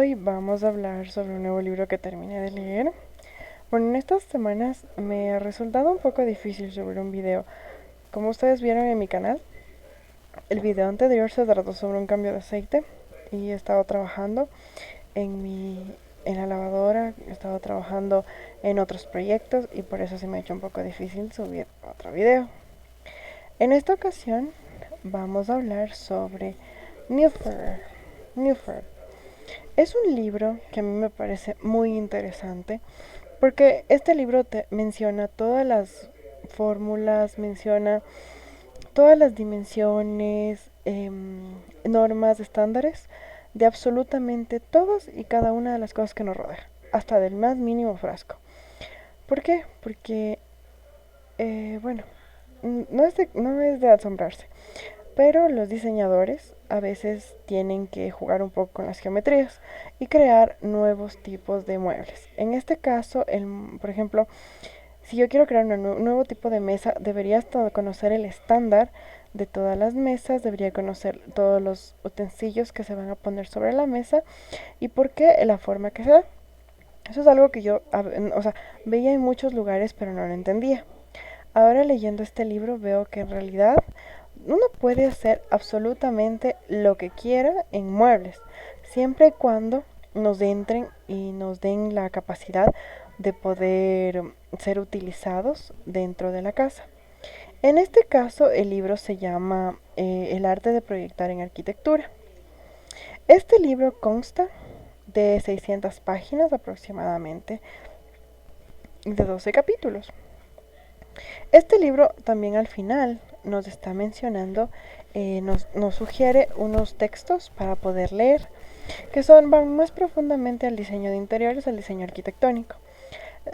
Hoy vamos a hablar sobre un nuevo libro que terminé de leer. Bueno, en estas semanas me ha resultado un poco difícil subir un video. Como ustedes vieron en mi canal, el video anterior se trató sobre un cambio de aceite y he estado trabajando en la lavadora, he estado trabajando en otros proyectos y por eso se me ha hecho un poco difícil subir otro video. En esta ocasión vamos a hablar sobre Newfer. Newfer. Es un libro que a mí me parece muy interesante porque este libro te menciona todas las fórmulas, menciona todas las dimensiones, normas, estándares de absolutamente todas y cada una de las cosas que nos rodea, hasta del más mínimo frasco. ¿Por qué? Porque, bueno, no es de asombrarse, pero los diseñadores a veces tienen que jugar un poco con las geometrías y crear nuevos tipos de muebles. En este caso, por ejemplo, si yo quiero crear un nuevo tipo de mesa, debería conocer el estándar de todas las mesas, debería conocer todos los utensilios que se van a poner sobre la mesa y por qué la forma que se da. Eso es algo que yo, o sea, veía en muchos lugares, pero no lo entendía. Ahora leyendo este libro veo que en realidad uno puede hacer absolutamente lo que quiera en muebles, siempre y cuando nos entren y nos den la capacidad de poder ser utilizados dentro de la casa. En este caso, el libro se llama El arte de proyectar en arquitectura. Este libro consta de 600 páginas aproximadamente, de 12 capítulos. Este libro también al final nos está mencionando, nos sugiere unos textos para poder leer, que van más profundamente al diseño de interiores, al diseño arquitectónico.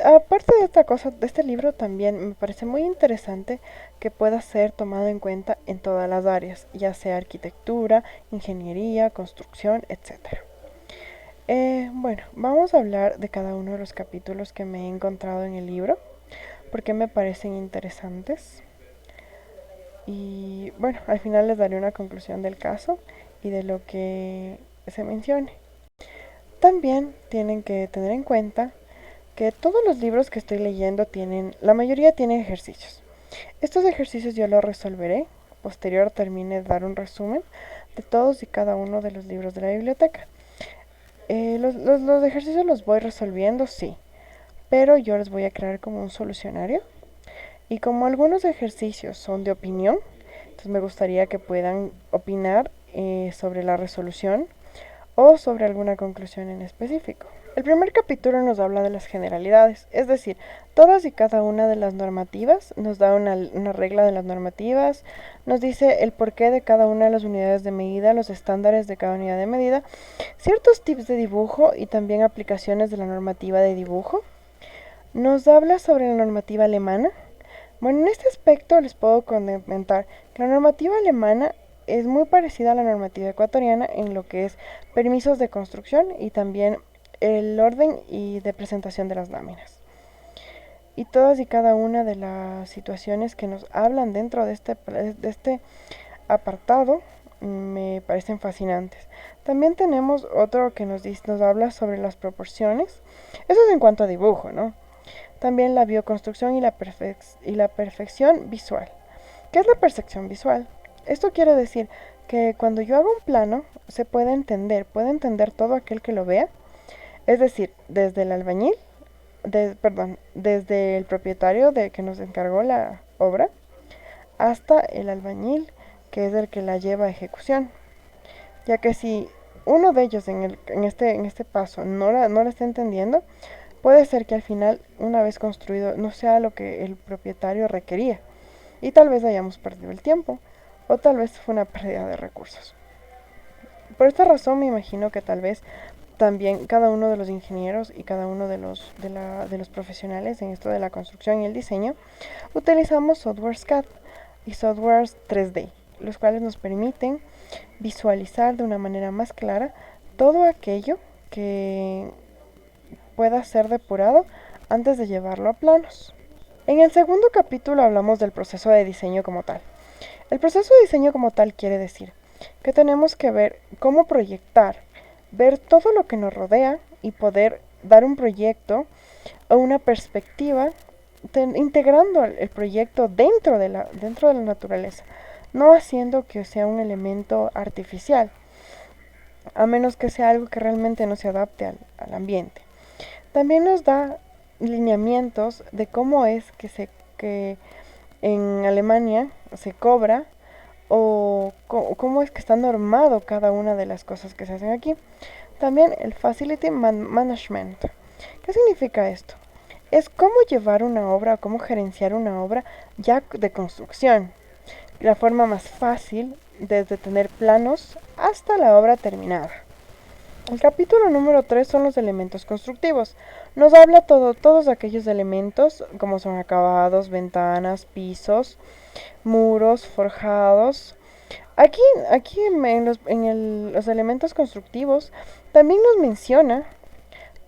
Aparte de esta cosa, de este libro también me parece muy interesante que pueda ser tomado en cuenta en todas las áreas, ya sea arquitectura, ingeniería, construcción, etc. Bueno, vamos a hablar de cada uno de los capítulos que me he encontrado en el libro, porque me parecen interesantes. Y bueno, al final les daré una conclusión del caso y de lo que se mencione. También tienen que tener en cuenta que todos los libros que estoy leyendo la mayoría tienen ejercicios. Estos ejercicios yo los resolveré, posterior termine de dar un resumen de todos y cada uno de los libros de la biblioteca. Los ejercicios los voy resolviendo, sí, pero yo les voy a crear como un solucionario. Y como algunos ejercicios son de opinión, entonces me gustaría que puedan opinar sobre la resolución o sobre alguna conclusión en específico. El primer capítulo nos habla de las generalidades, es decir, todas y cada una de las normativas, nos da una regla de las normativas, nos dice el porqué de cada una de las unidades de medida, los estándares de cada unidad de medida, ciertos tips de dibujo y también aplicaciones de la normativa de dibujo. Nos habla sobre la normativa alemana. Bueno, en este aspecto les puedo comentar que la normativa alemana es muy parecida a la normativa ecuatoriana en lo que es permisos de construcción y también el orden y de presentación de las láminas. Y todas y cada una de las situaciones que nos hablan dentro de este apartado me parecen fascinantes. También tenemos otro que nos habla sobre las proporciones. Eso es en cuanto a dibujo, ¿no? También la bioconstrucción y la perfección visual. ¿Qué es la percepción visual? Esto quiere decir que cuando yo hago un plano, puede entender todo aquel que lo vea, es decir, desde el albañil, desde el propietario de que nos encargó la obra, hasta el albañil, que es el que la lleva a ejecución. Ya que si uno de ellos en este paso no la está entendiendo, puede ser que al final, una vez construido, no sea lo que el propietario requería. Y tal vez hayamos perdido el tiempo, o tal vez fue una pérdida de recursos. Por esta razón me imagino que tal vez también cada uno de los ingenieros y cada uno de los profesionales en esto de la construcción y el diseño utilizamos softwares CAD y softwares 3D, los cuales nos permiten visualizar de una manera más clara todo aquello que pueda ser depurado antes de llevarlo a planos. En el segundo capítulo hablamos del proceso de diseño como tal. El proceso de diseño como tal quiere decir que tenemos que ver cómo proyectar ver todo lo que nos rodea y poder dar un proyecto o una perspectiva integrando el proyecto dentro de la naturaleza, no haciendo que sea un elemento artificial, a menos que sea algo que realmente no se adapte al ambiente. También nos da lineamientos de cómo es que en Alemania se cobra o cómo es que está normado cada una de las cosas que se hacen aquí. También el Facility Management. ¿Qué significa esto? Es cómo llevar una obra o cómo gerenciar una obra ya de construcción. La forma más fácil, desde tener planos hasta la obra terminada. El capítulo número 3 son los elementos constructivos. Nos habla todos aquellos elementos como son acabados, ventanas, pisos, muros, forjados. Aquí los elementos constructivos también nos menciona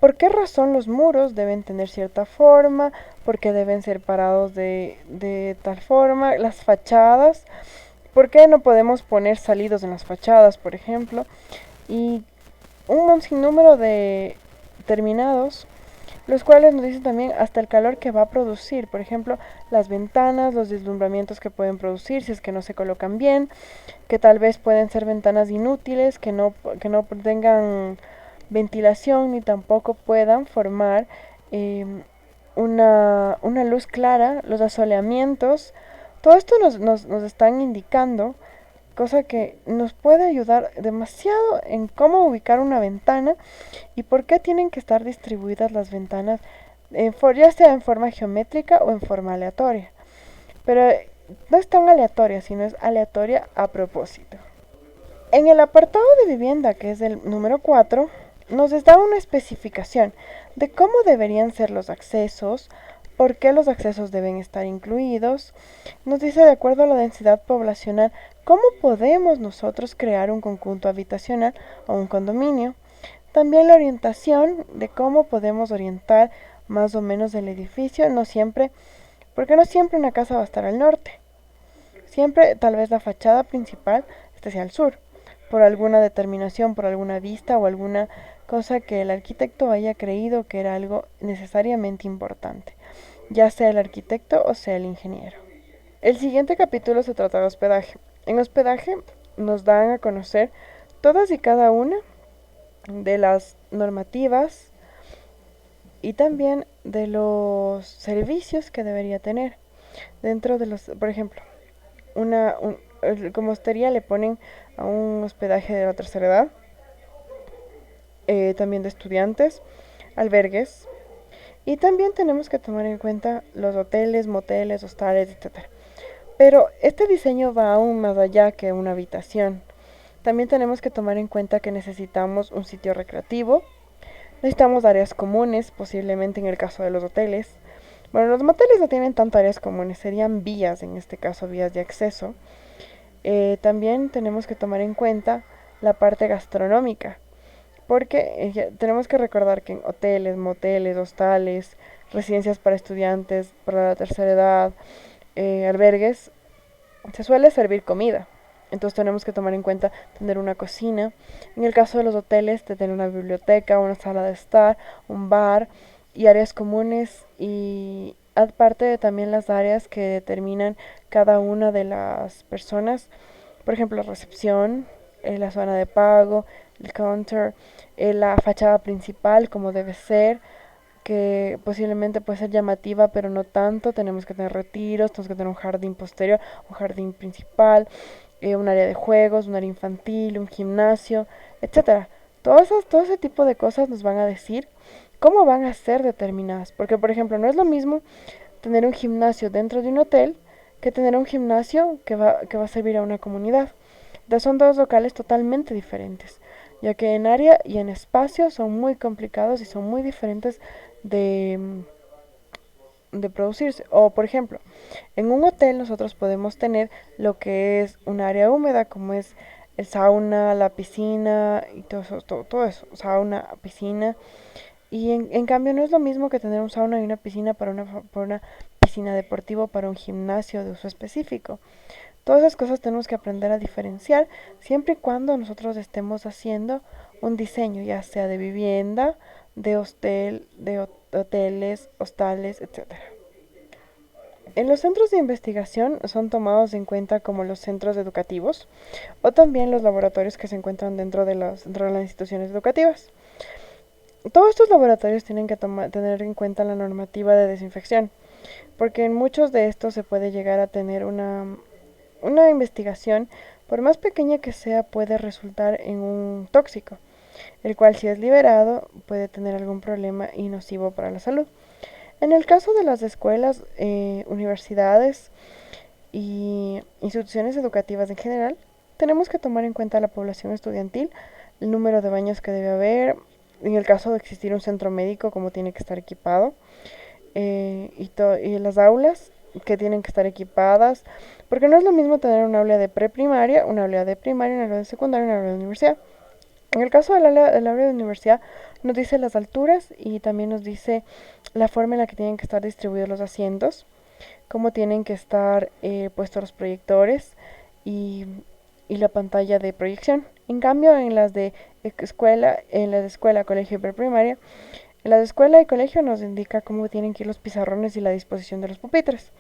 por qué razón los muros deben tener cierta forma, por qué deben ser parados de tal forma, las fachadas, por qué no podemos poner salidos en las fachadas, por ejemplo, y un sinnúmero de terminados, los cuales nos dicen también hasta el calor que va a producir, por ejemplo, las ventanas, los deslumbramientos que pueden producir si es que no se colocan bien, que tal vez pueden ser ventanas inútiles, que no tengan ventilación ni tampoco puedan formar eh, una luz clara, los asoleamientos, todo esto nos están indicando, cosa que nos puede ayudar demasiado en cómo ubicar una ventana y por qué tienen que estar distribuidas las ventanas, ya sea en forma geométrica o en forma aleatoria. Pero no es tan aleatoria, sino es aleatoria a propósito. En el apartado de vivienda, que es el número 4, nos da una especificación de cómo deberían ser los accesos, por qué los accesos deben estar incluidos. Nos dice de acuerdo a la densidad poblacional cómo podemos nosotros crear un conjunto habitacional o un condominio. También la orientación de cómo podemos orientar más o menos el edificio, no siempre, porque no siempre una casa va a estar al norte. Siempre tal vez la fachada principal esté hacia el sur, por alguna determinación, por alguna vista o alguna cosa que el arquitecto haya creído que era algo necesariamente importante, ya sea el arquitecto o sea el ingeniero. El siguiente capítulo se trata de hospedaje. En hospedaje nos dan a conocer todas y cada una de las normativas y también de los servicios que debería tener dentro de los, por ejemplo, como hostería le ponen a un hospedaje de la tercera edad, también de estudiantes, albergues, y también tenemos que tomar en cuenta los hoteles, moteles, hostales, etc. Pero este diseño va aún más allá que una habitación. También tenemos que tomar en cuenta que necesitamos un sitio recreativo, necesitamos áreas comunes, posiblemente en el caso de los hoteles. Bueno, los moteles no tienen tantas áreas comunes, serían vías, en este caso vías de acceso. También tenemos que tomar en cuenta la parte gastronómica, porque tenemos que recordar que en hoteles, moteles, hostales, residencias para estudiantes, para la tercera edad, albergues, se suele servir comida. Entonces tenemos que tomar en cuenta tener una cocina. En el caso de los hoteles, de tener una biblioteca, una sala de estar, un bar y áreas comunes y aparte de también las áreas que determinan cada una de las personas. Por ejemplo, la recepción, la zona de pago, el counter, la fachada principal como debe ser, que posiblemente puede ser llamativa, pero no tanto. Tenemos que tener retiros, tenemos que tener un jardín posterior, un jardín principal, un área de juegos, un área infantil, un gimnasio, etcétera. Todo ese tipo de cosas nos van a decir cómo van a ser determinadas. Porque, por ejemplo, no es lo mismo tener un gimnasio dentro de un hotel que tener un gimnasio que va a servir a una comunidad. Son dos locales totalmente diferentes, ya que en área y en espacio son muy complicados y son muy diferentes de, de producirse. O, por ejemplo, en un hotel nosotros podemos tener lo que es un área húmeda, como es el sauna, la piscina y todo eso, sauna, piscina. Y en cambio no es lo mismo que tener un sauna y una piscina para una piscina deportiva, para un gimnasio de uso específico. Todas esas cosas tenemos que aprender a diferenciar siempre y cuando nosotros estemos haciendo un diseño, ya sea de vivienda, de hoteles, hostales, etc. En los centros de investigación son tomados en cuenta como los centros educativos o también los laboratorios que se encuentran dentro de las instituciones educativas. Todos estos laboratorios tienen que tener en cuenta la normativa de desinfección, porque en muchos de estos se puede llegar a tener una investigación, por más pequeña que sea, puede resultar en un tóxico, el cual si es liberado puede tener algún problema y nocivo para la salud. En el caso de las escuelas, universidades y instituciones educativas en general, tenemos que tomar en cuenta la población estudiantil, el número de baños que debe haber, en el caso de existir un centro médico, cómo tiene que estar equipado, y las aulas que tienen que estar equipadas, porque no es lo mismo tener un aula de preprimaria, un aula de primaria, un aula de secundaria, un aula de universidad. En el caso del aula de universidad, nos dice las alturas y también nos dice la forma en la que tienen que estar distribuidos los asientos, cómo tienen que estar puestos los proyectores y, y la pantalla de proyección. En cambio, en la de escuela, colegio y preprimaria, en la de escuela y colegio nos indica cómo tienen que ir los pizarrones y la disposición de los pupitres.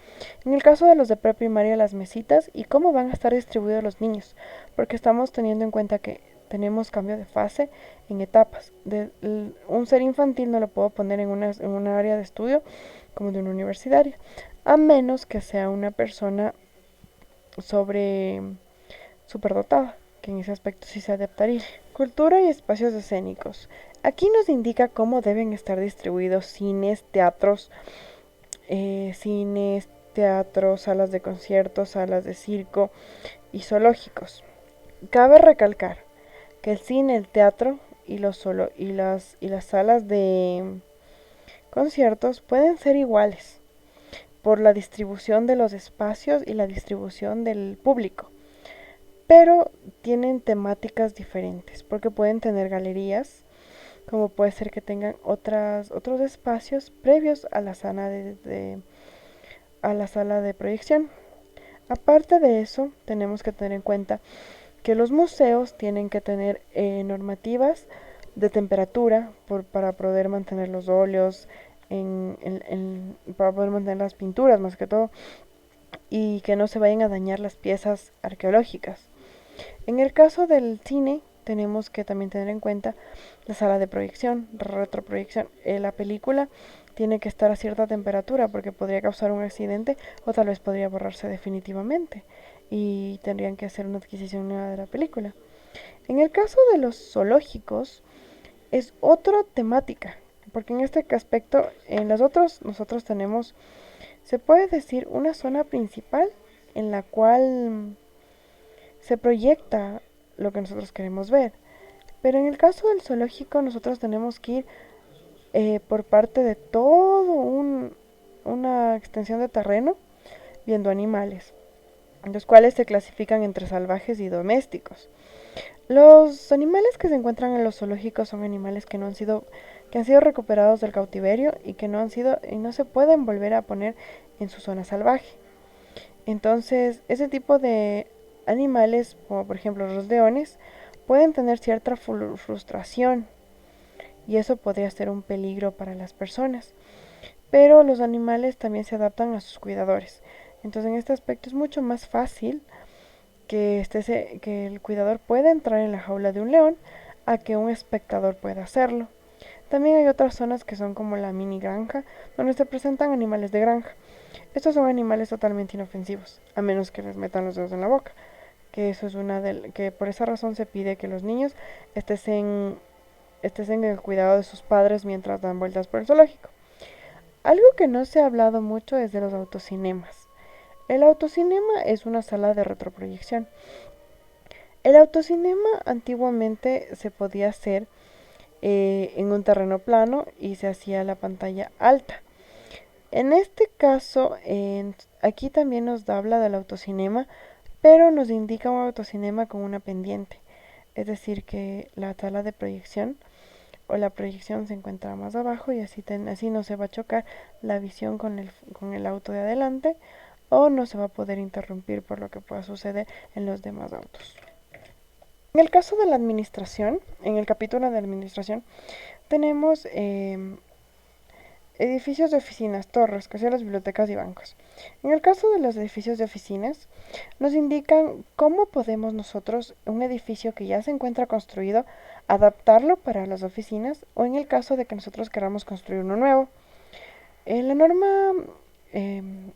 En el caso de los de preprimaria, las mesitas y cómo van a estar distribuidos los niños, porque estamos teniendo en cuenta que tenemos cambio de fase en etapas. Un ser infantil no lo puedo poner en una área de estudio como de una universitaria, a menos que sea una persona sobre superdotada, que en ese aspecto sí se adaptaría. Cultura y espacios escénicos. Aquí nos indica cómo deben estar distribuidos cines, teatros, salas de conciertos, salas de circo y zoológicos. Cabe recalcar que el cine, el teatro y las salas de conciertos pueden ser iguales por la distribución de los espacios y la distribución del público, pero tienen temáticas diferentes porque pueden tener galerías, como puede ser que tengan otros espacios previos a a la sala de proyección. Aparte de eso, tenemos que tener en cuenta que los museos tienen que tener normativas de temperatura para poder mantener los óleos, para poder mantener las pinturas más que todo, y que no se vayan a dañar las piezas arqueológicas. En el caso del cine, tenemos que también tener en cuenta la sala de proyección, retroproyección. La película tiene que estar a cierta temperatura porque podría causar un accidente o tal vez podría borrarse definitivamente y tendrían que hacer una adquisición nueva de la película. En el caso de los zoológicos es otra temática, porque en este aspecto, en los otros nosotros tenemos, se puede decir, una zona principal en la cual se proyecta lo que nosotros queremos ver. Pero en el caso del zoológico nosotros tenemos que ir por parte de una extensión de terreno viendo animales, los cuales se clasifican entre salvajes y domésticos. Los animales que se encuentran en los zoológicos son animales que han sido recuperados del cautiverio y que no se pueden volver a poner en su zona salvaje. Entonces, ese tipo de animales, como por ejemplo los leones, pueden tener cierta frustración y eso podría ser un peligro para las personas. Pero los animales también se adaptan a sus cuidadores. Entonces, en este aspecto es mucho más fácil que el cuidador pueda entrar en la jaula de un león a que un espectador pueda hacerlo. También hay otras zonas que son como la mini granja, donde se presentan animales de granja. Estos son animales totalmente inofensivos, a menos que les metan los dedos en la boca. Que por esa razón se pide que los niños estén en el cuidado de sus padres mientras dan vueltas por el zoológico. Algo que no se ha hablado mucho es de los autocinemas. El autocinema es una sala de retroproyección. El autocinema antiguamente se podía hacer en un terreno plano y se hacía la pantalla alta. En este caso, aquí también nos habla del autocinema, pero nos indica un autocinema con una pendiente. Es decir, que la sala de proyección o la proyección se encuentra más abajo y así no se va a chocar la visión con el auto de adelante o no se va a poder interrumpir por lo que pueda suceder en los demás autos. En el caso de la administración, en el capítulo de administración, tenemos edificios de oficinas, torres, rascacielos, bibliotecas y bancos. En el caso de los edificios de oficinas, nos indican cómo podemos nosotros, un edificio que ya se encuentra construido, adaptarlo para las oficinas o en el caso de que nosotros queramos construir uno nuevo. En la norma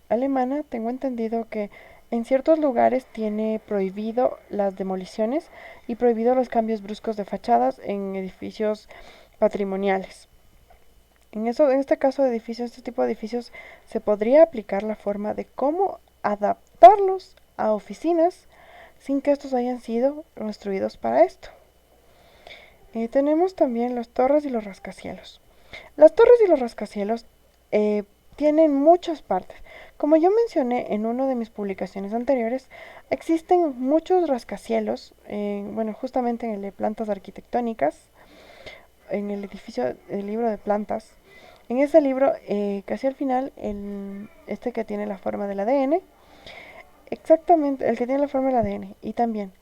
alemana tengo entendido que en ciertos lugares tiene prohibido las demoliciones y prohibido los cambios bruscos de fachadas en edificios patrimoniales. En este caso de edificios, este tipo de edificios, se podría aplicar la forma de cómo adaptarlos a oficinas sin que estos hayan sido construidos para esto. Tenemos también las torres y los rascacielos. Las torres y los rascacielos eh, tienen muchas partes. Como yo mencioné en una de mis publicaciones anteriores, existen muchos rascacielos, bueno, justamente en el de plantas arquitectónicas, en el edificio, el libro de plantas. En ese libro, casi al final, este que tiene la forma del ADN, exactamente, el que tiene la forma del ADN, y también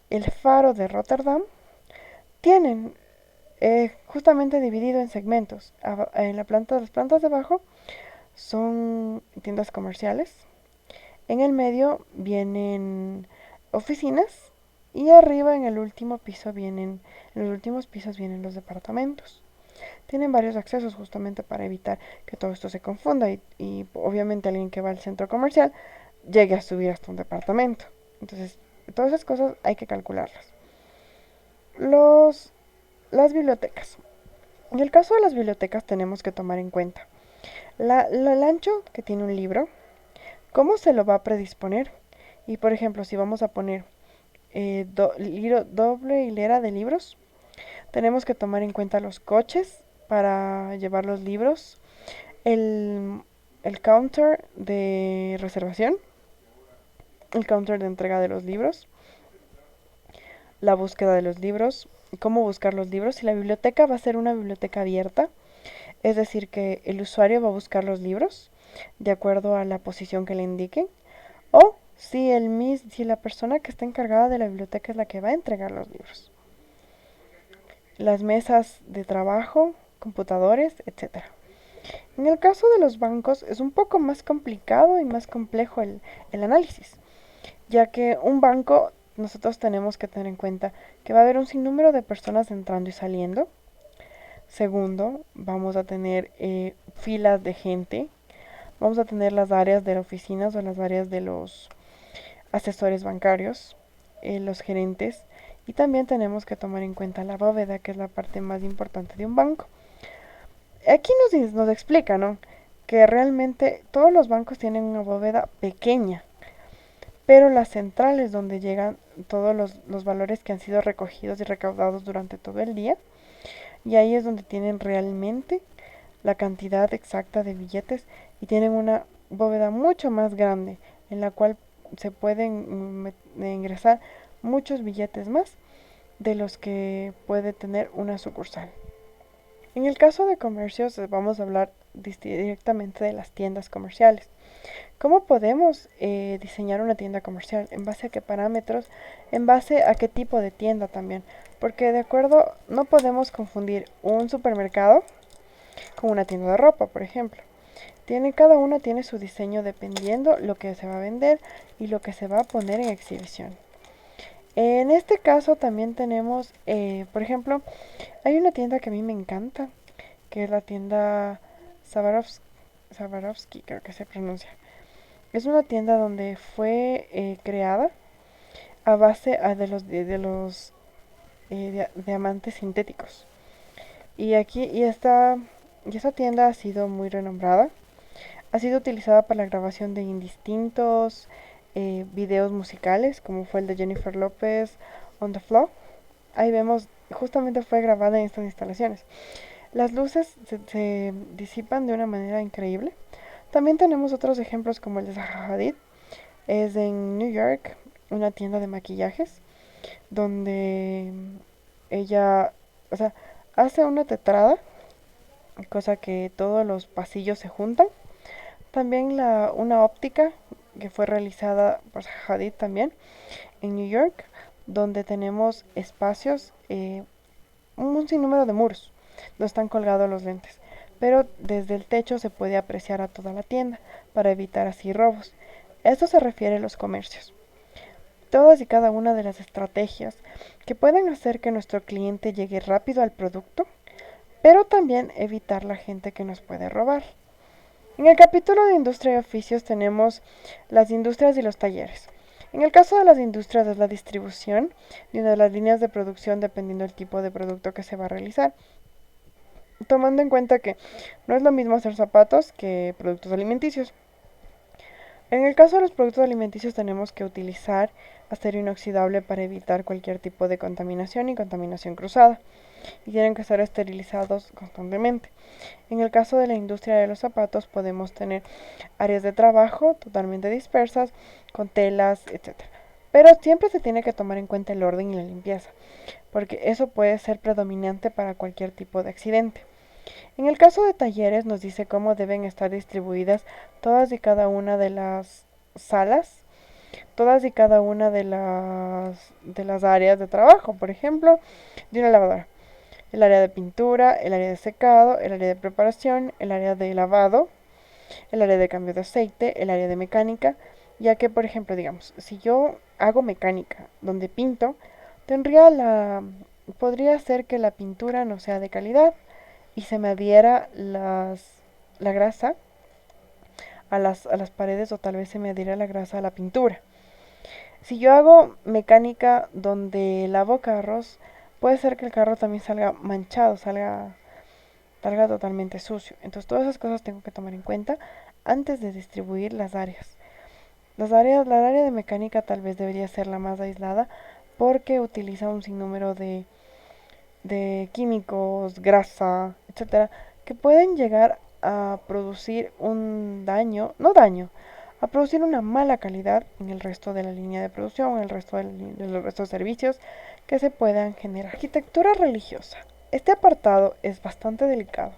el faro de Rotterdam, tienen justamente dividido en segmentos. En las plantas de abajo son tiendas comerciales. En el medio vienen oficinas y arriba en el último piso en los últimos pisos vienen los departamentos. Tienen varios accesos justamente para evitar que todo esto se confunda y obviamente alguien que va al centro comercial llegue a subir hasta un departamento. Entonces, todas esas cosas hay que calcularlas. Los, las bibliotecas. En el caso de las bibliotecas tenemos que tomar en cuenta el ancho que tiene un libro, cómo se lo va a predisponer. Y por ejemplo, si vamos a poner doble hilera de libros, tenemos que tomar en cuenta los coches para llevar los libros, el, el counter de reservación, el counter de entrega de los libros, la búsqueda de los libros, cómo buscar los libros. Si la biblioteca va a ser una biblioteca abierta, es decir, que el usuario va a buscar los libros de acuerdo a la posición que le indiquen, o si la persona que está encargada de la biblioteca es la que va a entregar los libros. Las mesas de trabajo, computadores, etcétera. En el caso de los bancos es un poco más complicado y más complejo el análisis, ya que un banco nosotros tenemos que tener en cuenta que va a haber un sinnúmero de personas entrando y saliendo. Segundo, vamos a tener filas de gente, vamos a tener las áreas de las oficinas o las áreas de los asesores bancarios, los gerentes, y también tenemos que tomar en cuenta la bóveda, que es la parte más importante de un banco. Aquí nos explica, ¿no? Que realmente todos los bancos tienen una bóveda pequeña, pero las centrales donde llegan todos los valores que han sido recogidos y recaudados durante todo el día, y ahí es donde tienen realmente la cantidad exacta de billetes y tienen una bóveda mucho más grande en la cual se pueden ingresar muchos billetes más de los que puede tener una sucursal. En el caso de comercios vamos a hablar directamente de las tiendas comerciales. ¿Cómo podemos diseñar una tienda comercial? ¿En base a qué parámetros? ¿En base a qué tipo de tienda también? Porque de acuerdo, no podemos confundir un supermercado con una tienda de ropa, por ejemplo. Cada una tiene su diseño dependiendo lo que se va a vender y lo que se va a poner en exhibición. En este caso también tenemos, por ejemplo, hay una tienda que a mí me encanta, que es la tienda Swarovski, creo que se pronuncia. Es una tienda donde fue creada a base de los diamantes sintéticos. Y esta tienda ha sido muy renombrada. Ha sido utilizada para la grabación de indistintos videos musicales, como fue el de Jennifer López, On the Floor. Ahí vemos, justamente fue grabada en estas instalaciones. Las luces se disipan de una manera increíble. También tenemos otros ejemplos como el de Zaha Hadid. Es en New York, una tienda de maquillajes, donde ella, o sea, hace una tetrada, cosa que todos los pasillos se juntan. También una óptica que fue realizada por Hadid también en New York, donde tenemos espacios, un sinnúmero de muros, donde están colgados los lentes. Pero desde el techo se puede apreciar a toda la tienda para evitar así robos. Esto se refiere a los comercios. Todas y cada una de las estrategias que pueden hacer que nuestro cliente llegue rápido al producto, pero también evitar la gente que nos puede robar. En el capítulo de industria y oficios tenemos las industrias y los talleres. En el caso de las industrias es la distribución de una de las líneas de producción dependiendo del tipo de producto que se va a realizar. Tomando en cuenta que no es lo mismo hacer zapatos que productos alimenticios. En el caso de los productos alimenticios tenemos que utilizar acero inoxidable para evitar cualquier tipo de contaminación y contaminación cruzada. Y tienen que ser esterilizados constantemente. En el caso de la industria de los zapatos podemos tener áreas de trabajo totalmente dispersas, con telas, etcétera. Pero siempre se tiene que tomar en cuenta el orden y la limpieza, porque eso puede ser predominante para cualquier tipo de accidente. En el caso de talleres nos dice cómo deben estar distribuidas todas y cada una de las salas, todas y cada una de las áreas de trabajo, por ejemplo, de una lavadora. El área de pintura, el área de secado, el área de preparación, el área de lavado, el área de cambio de aceite, el área de mecánica, ya que, por ejemplo, digamos, si yo hago mecánica donde pinto, podría ser que la pintura no sea de calidad y se me adhiera la grasa a las paredes o tal vez se me adhiera la grasa a la pintura. Si yo hago mecánica donde lavo carros, puede ser que el carro también salga manchado, salga totalmente sucio. Entonces todas esas cosas tengo que tomar en cuenta antes de distribuir las áreas. La área de mecánica tal vez debería ser la más aislada porque utiliza un sinnúmero de químicos, grasa, etcétera, que pueden llegar a producir un daño, no daño, a producir una mala calidad en el resto de la línea de producción, en el resto de los restos de servicios que se puedan generar. Arquitectura religiosa. Este apartado es bastante delicado,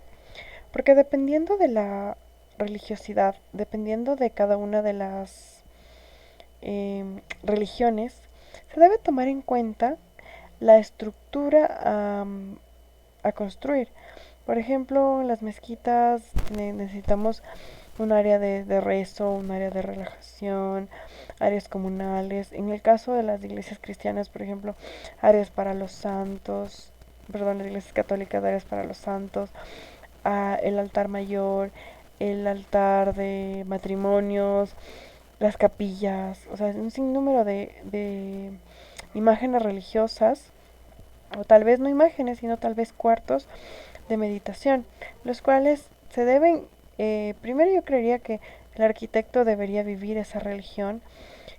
porque dependiendo de la religiosidad, dependiendo de cada una de las religiones, se debe tomar en cuenta la estructura a construir. Por ejemplo, en las mezquitas necesitamos un área de rezo, un área de relajación, áreas comunales. En el caso de las iglesias cristianas, por ejemplo, áreas para los santos, perdón, las iglesias católicas, áreas para los santos, el altar mayor, el altar de matrimonios, las capillas, o sea, un sinnúmero de imágenes religiosas, o tal vez no imágenes, sino tal vez cuartos de meditación, los cuales se deben, primero yo creería que el arquitecto debería vivir esa religión,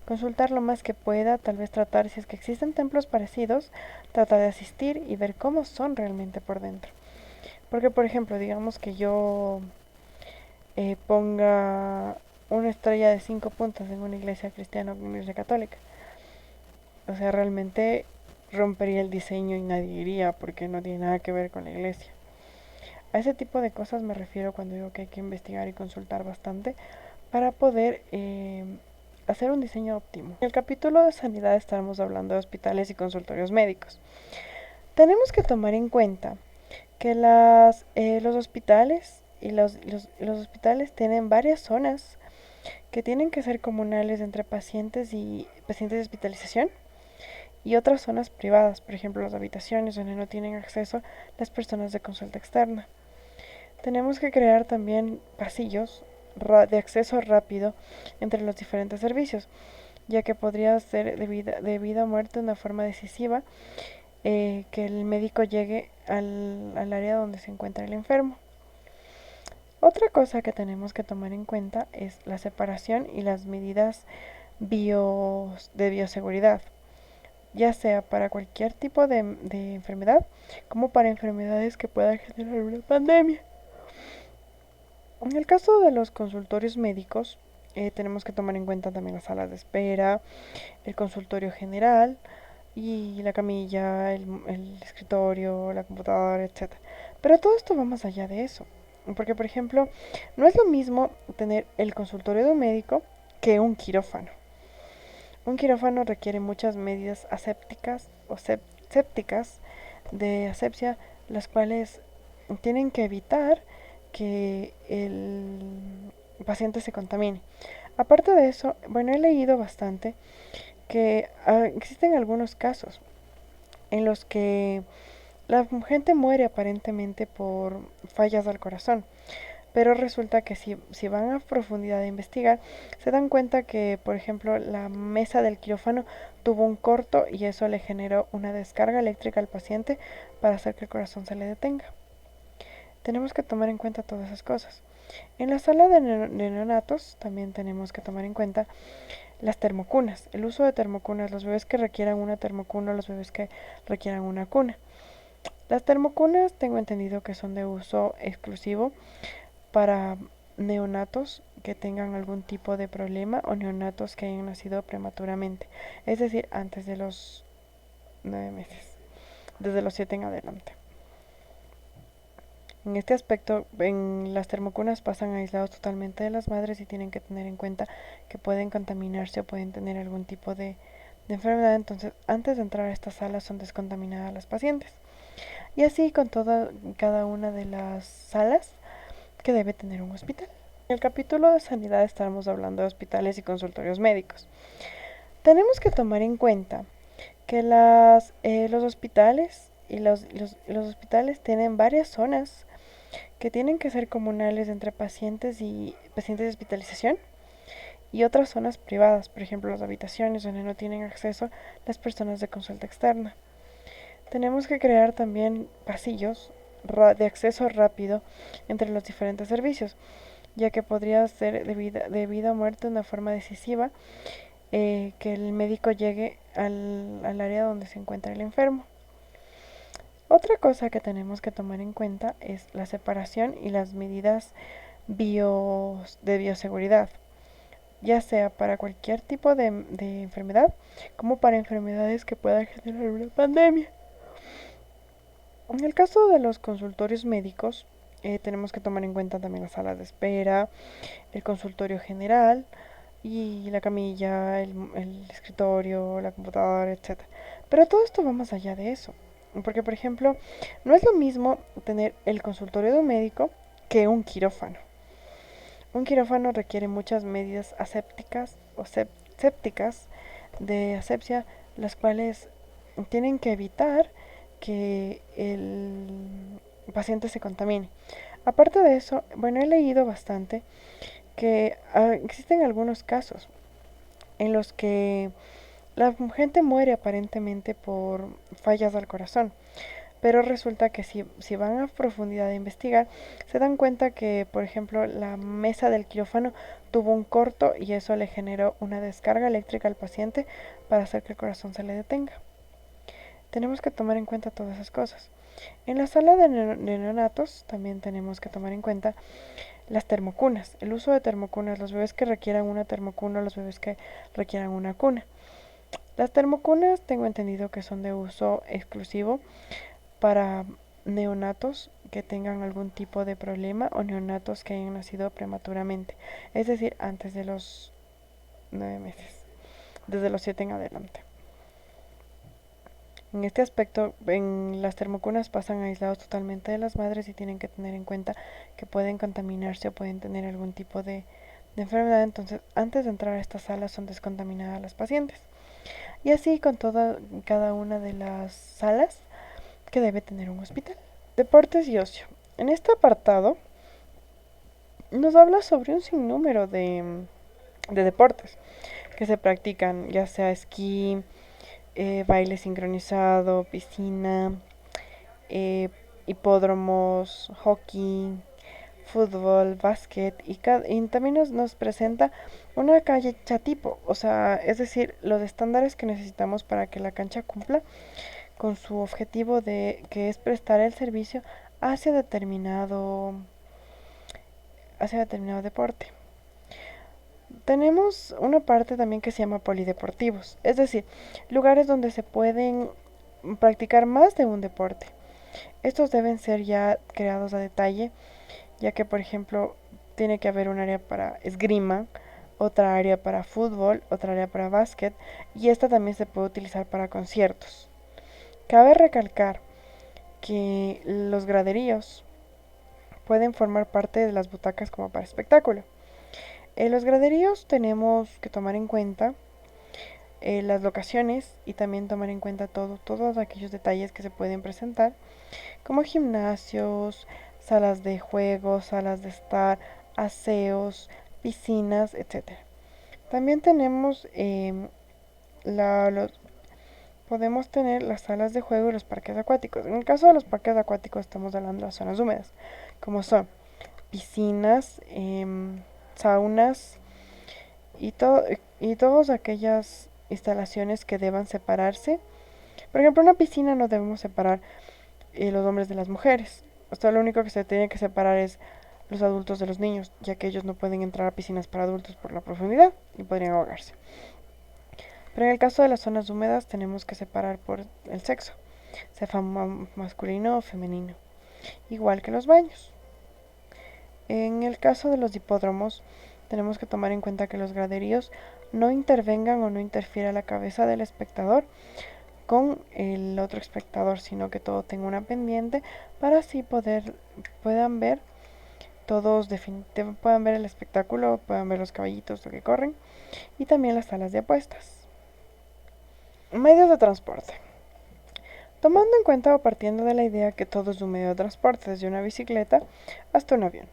consultar lo más que pueda, tal vez tratar, si es que existen templos parecidos, tratar de asistir y ver cómo son realmente por dentro. Porque, por ejemplo, digamos que yo ponga una estrella de 5 puntas en una iglesia cristiana o una iglesia católica. O sea, realmente rompería el diseño y nadie iría porque no tiene nada que ver con la iglesia. A ese tipo de cosas me refiero cuando digo que hay que investigar y consultar bastante para poder hacer un diseño óptimo. En el capítulo de sanidad estaremos hablando de hospitales y consultorios médicos. Tenemos que tomar en cuenta que los hospitales y los hospitales tienen varias zonas que tienen que ser comunales entre pacientes y pacientes de hospitalización y otras zonas privadas, por ejemplo las habitaciones donde no tienen acceso las personas de consulta externa. Tenemos que crear también pasillos de acceso rápido entre los diferentes servicios, ya que podría ser de vida o muerte de una forma decisiva que el médico llegue al área donde se encuentra el enfermo. Otra cosa que tenemos que tomar en cuenta es la separación y las medidas de bioseguridad, ya sea para cualquier tipo de enfermedad como para enfermedades que puedan generar una pandemia. En el caso de los consultorios médicos, tenemos que tomar en cuenta también las salas de espera, el consultorio general y la camilla, el escritorio, la computadora, etc. Pero todo esto va más allá de eso. Porque, por ejemplo, no es lo mismo tener el consultorio de un médico que un quirófano. Un quirófano requiere muchas medidas asépticas o sépticas de asepsia, las cuales tienen que evitar que el paciente se contamine. Aparte de eso, bueno, he leído bastante que existen algunos casos en los que la gente muere aparentemente por fallas al corazón. Pero resulta que si van a profundidad de investigar, se dan cuenta que, por ejemplo, la mesa del quirófano tuvo un corto y eso le generó una descarga eléctrica al paciente para hacer que el corazón se le detenga. Tenemos que tomar en cuenta todas esas cosas. En la sala de neonatos también tenemos que tomar en cuenta las termocunas, el uso de termocunas, los bebés que requieran una termocuna, los bebés que requieran una cuna. Las termocunas tengo entendido que son de uso exclusivo para neonatos que tengan algún tipo de problema o neonatos que hayan nacido prematuramente, es decir, antes de los 9 meses, desde los 7 en adelante. En este aspecto, las termocunas pasan aislados totalmente de las madres y tienen que tener en cuenta que pueden contaminarse o pueden tener algún tipo de enfermedad. Entonces, antes de entrar a estas salas son descontaminadas las pacientes. Y así con cada una de las salas que debe tener un hospital. En el capítulo de sanidad estaremos hablando de hospitales y consultorios médicos. Tenemos que tomar en cuenta que los hospitales y los hospitales tienen varias zonas que tienen que ser comunales entre pacientes de hospitalización y otras zonas privadas, por ejemplo las habitaciones donde no tienen acceso las personas de consulta externa. Tenemos que crear también pasillos de acceso rápido entre los diferentes servicios, ya que podría ser de vida o muerte una forma decisiva que el médico llegue al área donde se encuentra el enfermo. Otra cosa que tenemos que tomar en cuenta es la separación y las medidas de bioseguridad, ya sea para cualquier tipo de enfermedad como para enfermedades que puedan generar una pandemia. En el caso de los consultorios médicos, tenemos que tomar en cuenta también las salas de espera, el consultorio general y la camilla, el escritorio, la computadora, etc. Pero todo esto va más allá de eso. Porque, por ejemplo, no es lo mismo tener el consultorio de un médico que un quirófano. Un quirófano requiere muchas medidas asépticas o sépticas de asepsia, las cuales tienen que evitar que el paciente se contamine. Aparte de eso, bueno, he leído bastante que existen algunos casos en los que la gente muere aparentemente por fallas al corazón. Pero resulta que si van a profundidad de investigar, se dan cuenta que, por ejemplo, la mesa del quirófano tuvo un corto y eso le generó una descarga eléctrica al paciente para hacer que el corazón se le detenga. Tenemos que tomar en cuenta todas esas cosas. En la sala de neonatos también tenemos que tomar en cuenta las termocunas, el uso de termocunas, los bebés que requieran una termocuna, los bebés que requieran una cuna. Las termocunas tengo entendido que son de uso exclusivo para neonatos que tengan algún tipo de problema o neonatos que hayan nacido prematuramente, es decir, antes de los 9 meses, desde los 7 en adelante. En este aspecto, las termocunas pasan aislados totalmente de las madres y tienen que tener en cuenta que pueden contaminarse o pueden tener algún tipo de enfermedad. Entonces, antes de entrar a estas salas son descontaminadas las pacientes. Y así con cada una de las salas que debe tener un hospital. Deportes y ocio. En este apartado nos habla sobre un sinnúmero de deportes que se practican, ya sea esquí, baile sincronizado, piscina, eh, hipódromos, hockey, fútbol, básquet y también nos presenta una cancha tipo, o sea, es decir, los estándares que necesitamos para que la cancha cumpla con su objetivo de que es prestar el servicio hacia determinado deporte. Tenemos una parte también que se llama polideportivos, es decir, lugares donde se pueden practicar más de un deporte. Estos deben ser ya creados a detalle, ya que por ejemplo tiene que haber un área para esgrima, otra área para fútbol, otra área para básquet y esta también se puede utilizar para conciertos. Cabe recalcar que los graderíos pueden formar parte de las butacas como para espectáculo. En los graderíos tenemos que tomar en cuenta las locaciones y también tomar en cuenta todos aquellos detalles que se pueden presentar, como gimnasios, salas de juegos, salas de estar, aseos, piscinas, etc. También tenemos podemos tener las salas de juego y los parques acuáticos. En el caso de los parques acuáticos estamos hablando de las zonas húmedas, como son piscinas, saunas y todas aquellas instalaciones que deban separarse. Por ejemplo, una piscina no debemos separar los hombres de las mujeres. O sea, lo único que se tiene que separar es los adultos de los niños, ya que ellos no pueden entrar a piscinas para adultos por la profundidad y podrían ahogarse. Pero en el caso de las zonas húmedas tenemos que separar por el sexo, sea masculino o femenino, igual que los baños. En el caso de los hipódromos, tenemos que tomar en cuenta que los graderíos no intervengan o no interfiera la cabeza del espectador con el otro espectador, sino que todo tenga una pendiente para así puedan ver todos puedan ver el espectáculo, puedan ver los caballitos que corren y también las salas de apuestas. Medios de transporte. Tomando en cuenta o partiendo de la idea que todo es un medio de transporte, desde una bicicleta hasta un avión.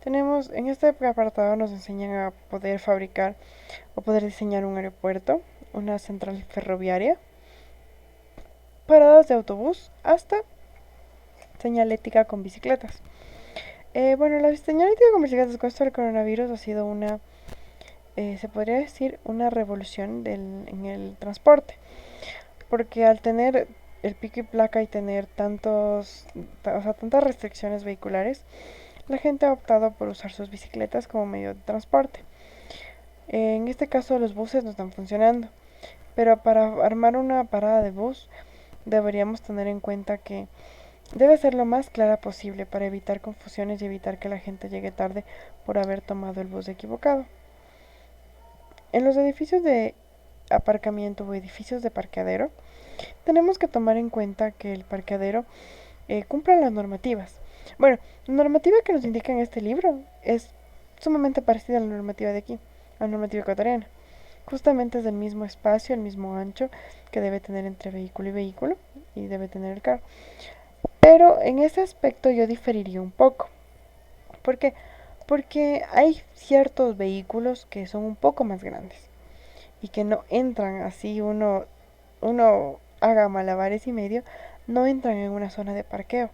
Tenemos, en este apartado nos enseñan a poder fabricar o poder diseñar un aeropuerto, una central ferroviaria, paradas de autobús hasta señalética con bicicletas. Bueno, la señalética con bicicletas con esto del coronavirus ha sido se podría decir, una revolución en el transporte. Porque al tener el pico y placa y tener tantas restricciones vehiculares, la gente ha optado por usar sus bicicletas como medio de transporte. En este caso los buses no están funcionando, pero para armar una parada de bus deberíamos tener en cuenta que debe ser lo más clara posible para evitar confusiones y evitar que la gente llegue tarde por haber tomado el bus equivocado. En los edificios de aparcamiento o edificios de parqueadero, tenemos que tomar en cuenta que el parqueadero cumpla las normativas. Bueno, la normativa que nos indica en este libro es sumamente parecida a la normativa de aquí, a la normativa ecuatoriana. Justamente es del mismo espacio, el mismo ancho que debe tener entre vehículo y vehículo y debe tener el carro. Pero en ese aspecto yo diferiría un poco. ¿Por qué? Porque hay ciertos vehículos que son un poco más grandes y que no entran así uno haga malabares y medio, no entran en una zona de parqueo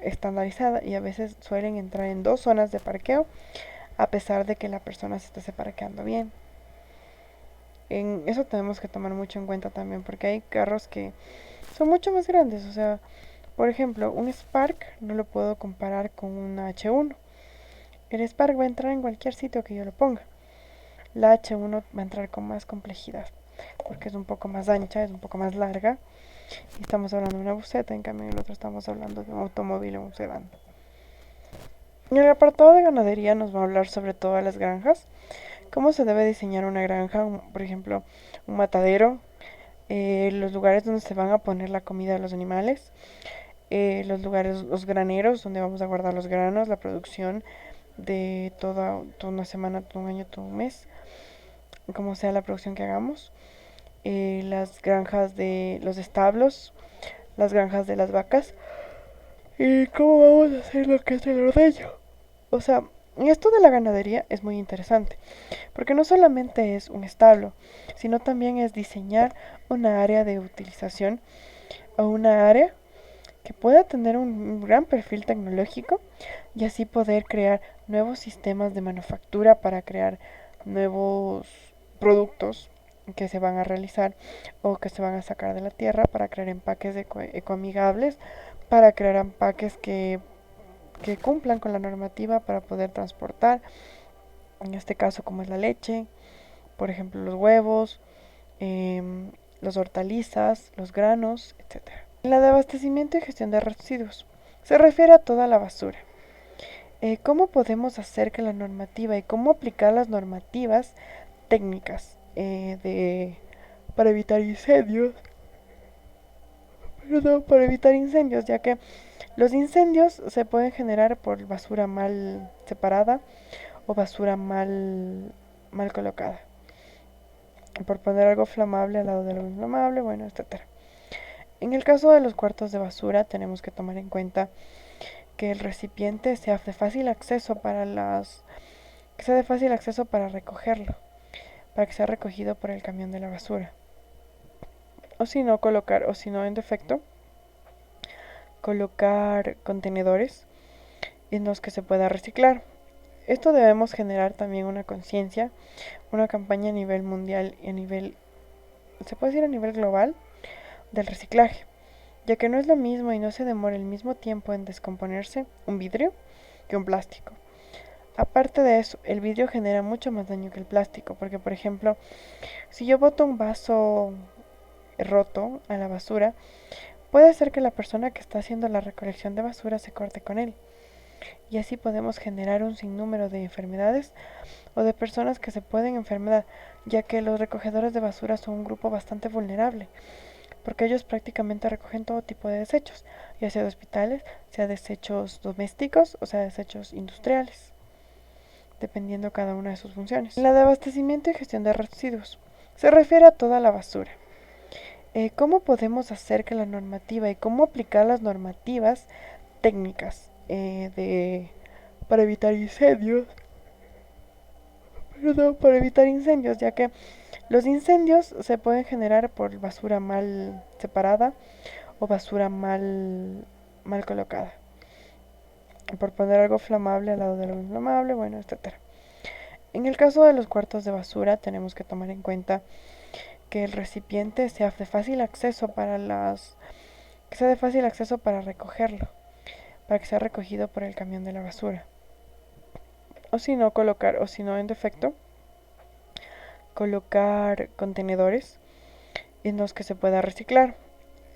estandarizada y a veces suelen entrar en dos zonas de parqueo a pesar de que la persona se esté parqueando bien. En eso tenemos que tomar mucho en cuenta también porque hay carros que son mucho más grandes, o sea, por ejemplo, un Spark no lo puedo comparar con una H1. El Spark va a entrar en cualquier sitio que yo lo ponga. La H1 va a entrar con más complejidad porque es un poco más ancha, es un poco más larga y estamos hablando de una buseta, en cambio en el otro estamos hablando de un automóvil o un sedán. En el apartado de ganadería nos va a hablar sobre todas las granjas, cómo se debe diseñar una granja, por ejemplo, un matadero, los lugares donde se van a poner la comida de los animales, los graneros donde vamos a guardar los granos, la producción de toda una semana, todo un año, todo un mes, como sea la producción que hagamos, las granjas de los establos, las granjas de las vacas y cómo vamos a hacer lo que es el ordeño. O sea, esto de la ganadería es muy interesante, porque no solamente es un establo, sino también es diseñar una área de utilización o una área que pueda tener un gran perfil tecnológico y así poder crear nuevos sistemas de manufactura para crear nuevos productos que se van a realizar o que se van a sacar de la tierra para crear empaques ecoamigables, para crear empaques que cumplan con la normativa para poder transportar, en este caso como es la leche, por ejemplo los huevos, las hortalizas, los granos, etc. La de abastecimiento y gestión de residuos se refiere a toda la basura ¿Cómo podemos hacer que la normativa y cómo aplicar las normativas técnicas para evitar incendios? Perdón, para evitar incendios, ya que los incendios se pueden generar por basura mal separada o basura mal colocada. Por poner algo flamable al lado de algo inflamable, bueno, etcétera. En el caso de los cuartos de basura, tenemos que tomar en cuenta que el recipiente sea de fácil acceso que sea de fácil acceso para recogerlo, para que sea recogido por el camión de la basura. O si no, en defecto, colocar contenedores en los que se pueda reciclar. Esto debemos generar también una conciencia, una campaña a nivel mundial y se puede decir a nivel global, del reciclaje, ya que no es lo mismo y no se demora el mismo tiempo en descomponerse un vidrio que un plástico. Aparte de eso, el vidrio genera mucho más daño que el plástico, porque por ejemplo, si yo boto un vaso roto a la basura, puede ser que la persona que está haciendo la recolección de basura se corte con él. Y así podemos generar un sinnúmero de enfermedades o de personas que se pueden enfermar, ya que los recogedores de basura son un grupo bastante vulnerable, porque ellos prácticamente recogen todo tipo de desechos, ya sea de hospitales, sea desechos domésticos o sea desechos industriales, dependiendo cada una de sus funciones. La de abastecimiento y gestión de residuos se refiere a toda la basura. ¿Cómo podemos hacer que la normativa y cómo aplicar las normativas técnicas para evitar incendios? Perdón, para evitar incendios, ya que los incendios se pueden generar por basura mal separada o basura mal colocada. Por poner algo flamable al lado de algo inflamable, bueno, etcétera. En el caso de los cuartos de basura, tenemos que tomar en cuenta que el recipiente sea de fácil acceso que sea de fácil acceso para recogerlo, para que sea recogido por el camión de la basura. O si no, en defecto, colocar contenedores en los que se pueda reciclar.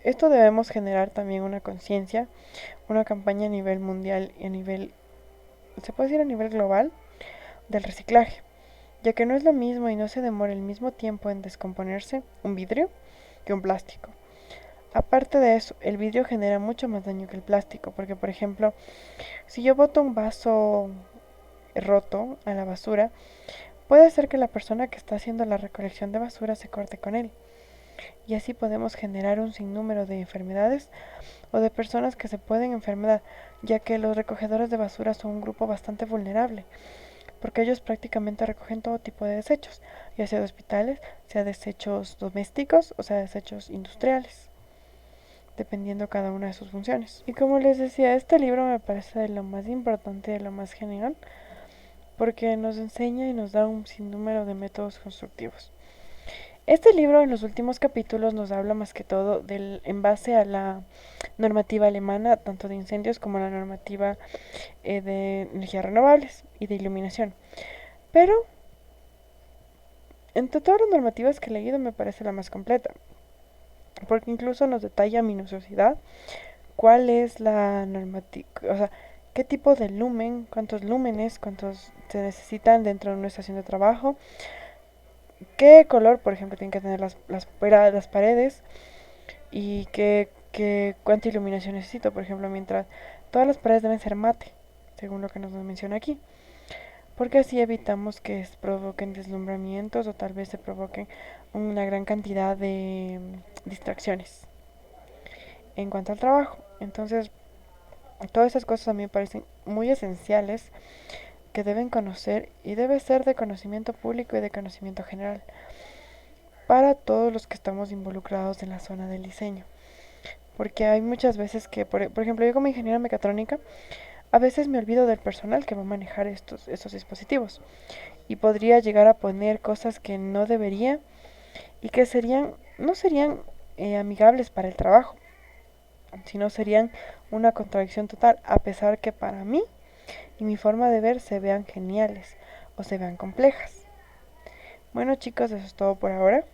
Esto debemos generar también una conciencia, una campaña a nivel mundial y se puede decir a nivel global, del reciclaje, ya que no es lo mismo y no se demora el mismo tiempo en descomponerse un vidrio que un plástico. Aparte de eso, el vidrio genera mucho más daño que el plástico, porque por ejemplo, si yo boto un vaso roto a la basura, puede ser que la persona que está haciendo la recolección de basura se corte con él. Y así podemos generar un sinnúmero de enfermedades o de personas que se pueden enfermar, ya que los recogedores de basura son un grupo bastante vulnerable, porque ellos prácticamente recogen todo tipo de desechos, ya sea de hospitales, sea desechos domésticos o sea desechos industriales, dependiendo cada una de sus funciones. Y como les decía, este libro me parece de lo más importante, de lo más genial, porque nos enseña y nos da un sinnúmero de métodos constructivos. Este libro en los últimos capítulos nos habla más que todo en base a la normativa alemana, tanto de incendios como la normativa de energías renovables y de iluminación. Pero entre todas las normativas que he leído me parece la más completa, porque incluso nos detalla a minuciosidad cuál es la normativa, o sea, qué tipo de lumen, cuántos se necesitan dentro de una estación de trabajo, qué color, por ejemplo, tienen que tener las paredes y cuánta iluminación necesito. Por ejemplo, mientras todas las paredes deben ser mate, según lo que nos menciona aquí, porque así evitamos que se provoquen deslumbramientos o tal vez se provoquen una gran cantidad de distracciones en cuanto al trabajo. Entonces, todas esas cosas a mí me parecen muy esenciales que deben conocer y debe ser de conocimiento público y de conocimiento general para todos los que estamos involucrados en la zona del diseño. Porque hay muchas veces que, por ejemplo, yo como ingeniera mecatrónica, a veces me olvido del personal que va a manejar estos dispositivos y podría llegar a poner cosas que no debería y que no serían amigables para el trabajo, sino serían una contradicción total, a pesar que para mí y mi forma de ver se vean geniales o se vean complejas. Bueno chicos, eso es todo por ahora.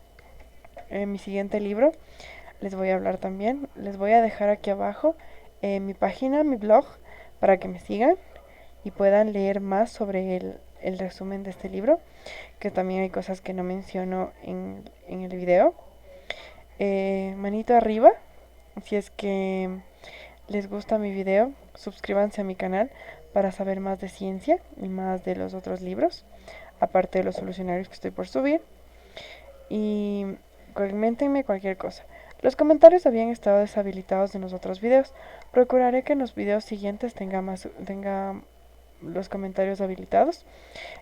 En mi siguiente libro les voy a hablar también. Les voy a dejar aquí abajo mi página, mi blog, para que me sigan y puedan leer más sobre el resumen de este libro, que también hay cosas que no menciono en el video. Manito arriba, si es que les gusta mi video, suscríbanse a mi canal para saber más de ciencia y más de los otros libros, aparte de los solucionarios que estoy por subir. Y coméntenme cualquier cosa. Los comentarios habían estado deshabilitados en los otros videos. Procuraré que en los videos siguientes tenga los comentarios habilitados.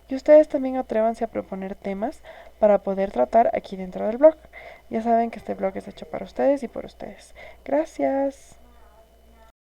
Y ustedes también atrévanse a proponer temas para poder tratar aquí dentro del blog. Ya saben que este blog es hecho para ustedes y por ustedes. Gracias.